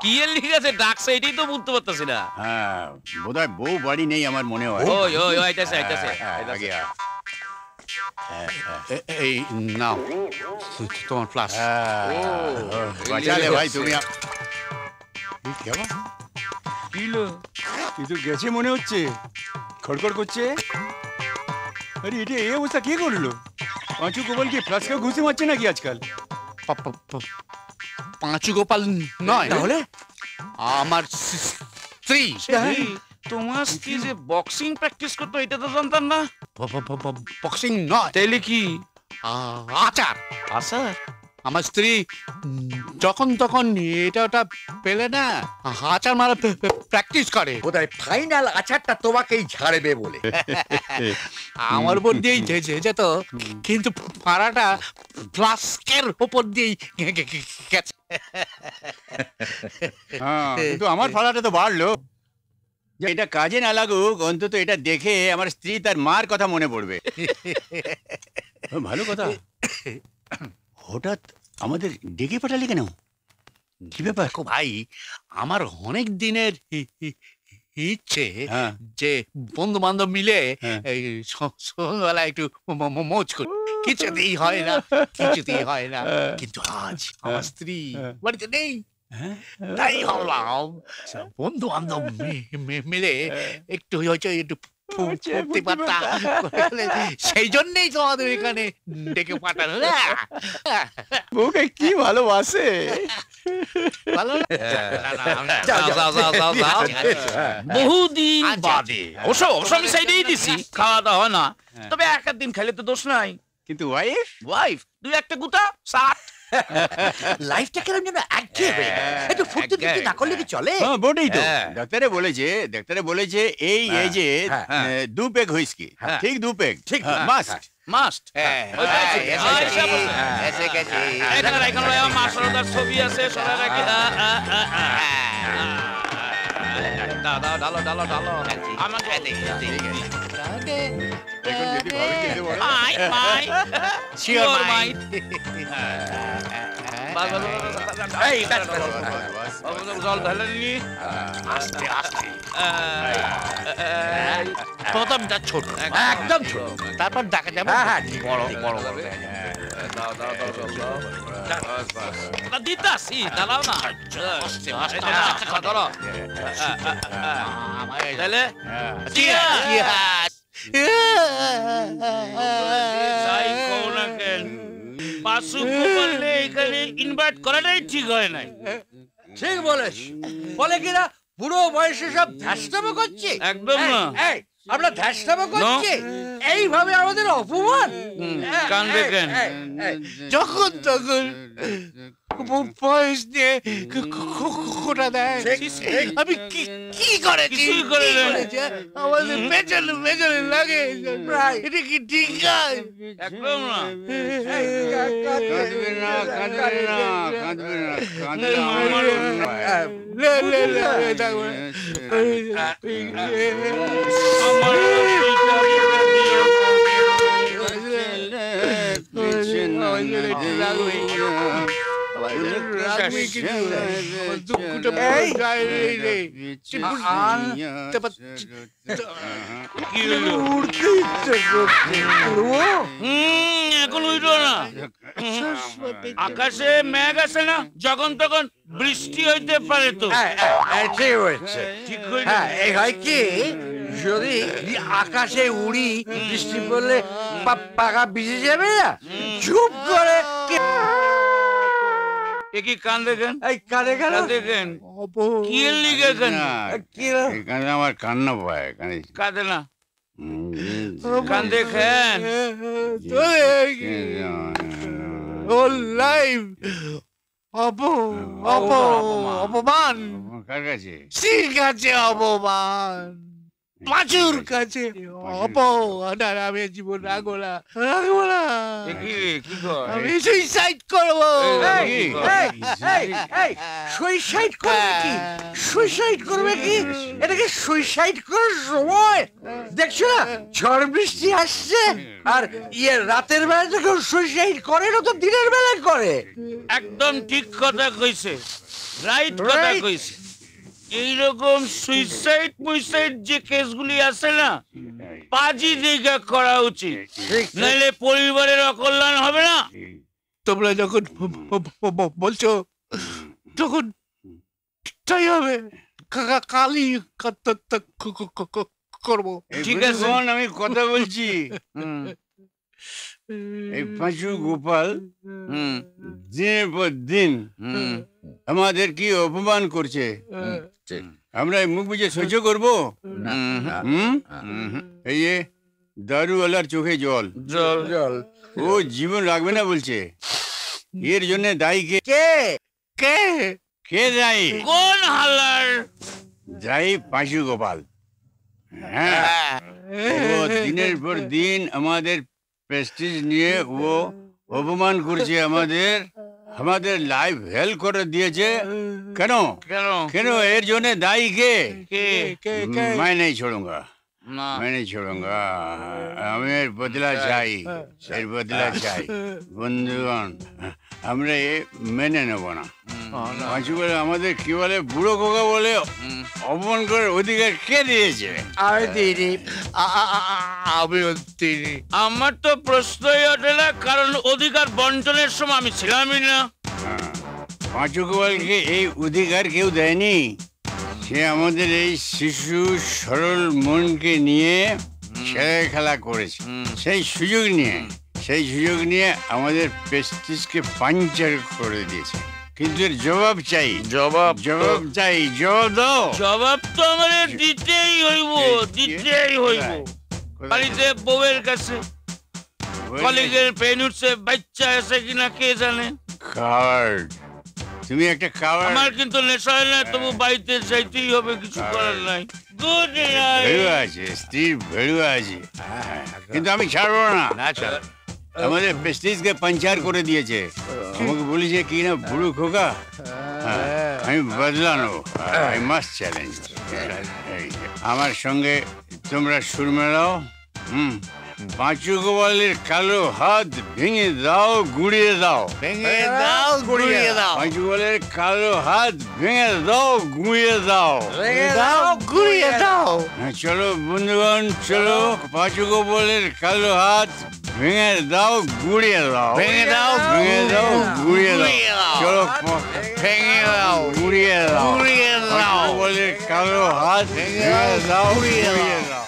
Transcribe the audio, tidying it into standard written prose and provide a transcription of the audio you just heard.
কি এর লিখে আছে ডাকছে এটাই তো বুঝতে পারতাছি না। হ্যাঁ বোধহয় বউ বাড়ি নেই আমার মনে হয়। ওই ওই ওই আইতাছে আইতাছে আগে এই নাও তোমার ফ্লাস। বাঁচালে ভাই তুমি। কিলো তুই তো গেছে মনে হচ্ছে, খড়খড় করছে। আরে এটা এই অবস্থা কে করলো? পাঁচু গোপাল কি ফ্লাস্কে ঘুষে মারছে নাকি আজকাল? পাঁচু গোপাল নয়, তাহলে আমার স্ত্রী। তোমার স্ত্রী যে বক্সিং প্র্যাকটিস করতো এটা তো জানতাম না। বক্সিং নয়, তাইলে কি? আচার। আচার? আমার স্ত্রী যখন তখন এটা ওটা পেলে না আচার মারা প্র্যাকটিস করে। বোধহয় ফাইনাল আচারটা তোমাকেই ঝাড়বে বলে। আমার উপর দিয়েই যেত, কিন্তু পাড়াটা ফ্লাস্কের উপর দিয়েই গেছে। কিন্তু আমার ফাড়াটা তো বাড়লো। যে এটা কাজে না লাগুক, অন্তত এটা দেখে আমার স্ত্রী তার মার কথা মনে পড়বে। ভালো কথা। হঠাৎ আমাদের ডেকে পাঠালি কেন? কি ব্যাপার? ভাই আমার অনেক দিনের ইচ্ছে যে বন্ধু বান্ধব মিলে সন্ধ্যাবেলা একটু মৌজ করি। কিছুতেই হয় না, কিছুতেই হয় না। কিন্তু আজ আমার স্ত্রী বাড়িতে নেই, তাই ভাবলাম বন্ধু বান্ধব মিলে একটু হয়েছে একটু ফুর্তি পাতা, সেই জন্যই তোমাদের এখানে ডেকে পাঠানো। বউকে কি ভালোবাসে। বহুদিন বাদে অবশ্য আমি সাইডেই দিছি, খাওয়া দাওয়া না, তবে এক দিন খাইলে তো দোষ নাই। কিন্তু ওয়াইফ ওয়াইফ দুই একটা গুতা সাত। লাইফটা কেমন যেন একঘেয়ে একটু ফুর্তি ফুর্তি না করলে কি চলে? বটেই তো। ডাক্তারে বলেছে এই এজে 2 পেগ হুইস্কি, ঠিক 2 পেগ, ঠিক মাস্ট মাস্ট। মাস্টার ছবি আছে, সবাই রাখি। ডালো ডালো ডালো ডালো আমাকে জল ঢালেননি। প্রথমটা ছোট, একদম ছোট, তারপর দেখা যাবে বড় বড় বড়। দিতাছি দাঁড়াও না। তাহলে এখানে ইনভাইট করাটাই ঠিক হয় নাই। ঠিক বলেছ। বলে কিনা বুড়ো বয়সে সব ধ্যাসটামো করছে। একদম না, আমরা ধ্যাসটামো করছি, এইভাবে আমাদের অপমান। কান দেখেন যখন তখন বয়স নিয়ে খোটা দেয়। আমি কি করে কিছুই করে আমাদের পেছনে পেছনে লাগে। এটা কি ঠিক আছে? একদম না। এখন উঠো না, আকাশে মেঘ আছে না, যখন তখন বৃষ্টি হইতে পারে। তো ঠিক হয়েছে, ঠিক হয় কি, যদি আকাশে উড়ি বৃষ্টি পড়লে পাকা ভিজে যাবে না, চুপ করে। কি কান দেখেন, কানে দেখেন কি লিখেছেন? এখানে আমার কান্না পায়, কাঁদে না, কান দেখেন। অপমান কার কাছে? সির কাছে অপমান, পাঁচুর কাছে অপমান। আর আমি জীবন রাখবো না, রাখবো না। আমি সুইসাইড করবো। সুইসাইড করবে কি? সুইসাইড করবে কি? এটাকে সুইসাইড করার সময় দেখছো না, ঝড় বৃষ্টি আসছে। আর রাতের বেলা যখন সুইসাইড করে না, তো দিনের বেলায় করে। একদম ঠিক কথা কইছে। রাইট কথা Right. কইছে। এইরকম সুইসাইড মুইসাইড যে কেসগুলি আছে না, পাজি দিকে করা উচিত, নাইলে পরিবারের অকল্যাণ হবে না। তোমরা যখন বলছো তখন তাই হবে। কালই করবো। ঠিক আছে। বন্ধুগণ, আমি কথা বলছি। এই পাঁচু গোপাল দিনের পর দিন আমাদের কি অপমান করছে, আমরা এই মুখ বুঝে সহ্য করবো? এই যে দারুওয়ালার চোখে জল, জল জল ও জীবন রাখবে না বলছে। এর জন্য দায়ী কে? কে কে? কে দায়ী? কোন হালার? দায়ী পাঁচু গোপাল। হ্যাঁ, ও দিনের পর দিন আমাদের প্রেস্টিজ নিয়ে ও অপমান করছে, আমাদের লাইফ হেল্প করে দিয়েছে। কেন কেন? কেন এর জন্য দায়ী কে? কে? मैं नहीं छोड़ूंगा, না। मैं नहीं छोड़ूंगा। আমি এর বদলা চাই, এর বদলা চাই। বন্ধুগণ, আমরা এ মেনে নেব না। পাঁচু বলে আমাদের কি বলে, বুড়ো খোকা বলে অপমান করার অধিকার কে দিয়েছে? আমি দিদি আমিও তিনি। আমার তো প্রশ্নই ওঠে না, কারণ অধিকার বন্টনের সময় আমি ছিলামই না। পাঁচু গোপালকে এই অধিকার কেউ দেয়নি। সে আমাদের এই শিশু সরল মনকে নিয়ে ছেলে খেলা করেছে। সেই সুযোগ নিয়ে আমাদের প্রেস্টিজকে পাঞ্চার করে দিয়েছে। কিন্তু এর জবাব চাই, জবাব চাই, জবাব দাও। জবাব তো আমাদের দিতেই হইব, দিতেই হইব। বাড়িতে বউয়ের কাছে, কলিগের পেন উঠছে, বাচ্চা আছে কিনা কে জানে। কার্ড, তুমি একটা কার্ড। আমার কিন্তু নেশা হয় না, তবু বাড়িতে যাইতেই হবে, কিছু করার নাই। গুড ভেড়ু নাইট। আছে, স্ত্রীর ভেড়ু আছে, কিন্তু আমি ছাড়বো না। আমাদের প্রেস্টিজকে পাঞ্চার করে দিয়েছে। আমাকে বলেছে কি না, বুড়ো খোকা, আমি বদলা নেবো। I must challenge. আমার সঙ্গে তোমরা সুর মেলাও। পাঁচু গোপালের কালো হাত ভেঙে দাও, গুড়িয়ে দাও। ভেঙে দাও, গুড়িয়ে দাও। পাঁচু গোপালের কালো হাত ভেঙে দাও, গুঁড়িয়ে দাও। ভেঙে দাও, গুড়িয়ে দাও। হ্যাঁ, চলো বন্ধুগণ, চলো। পাঁচু গোপালের কালো হাত ভেঙে দাও, গুঁড়িয়ে দাও। ভেঙে দাও, ভেঙে দাও, গুঁড়িয়ে দাও। চলো, ভেঙে দাও, গুঁড়িয়ে দাও। গুড়িয়ে দাও। পাঁচু গোপালের কালো হাত ভেঙে দাও, গুঁড়িয়ে দাও।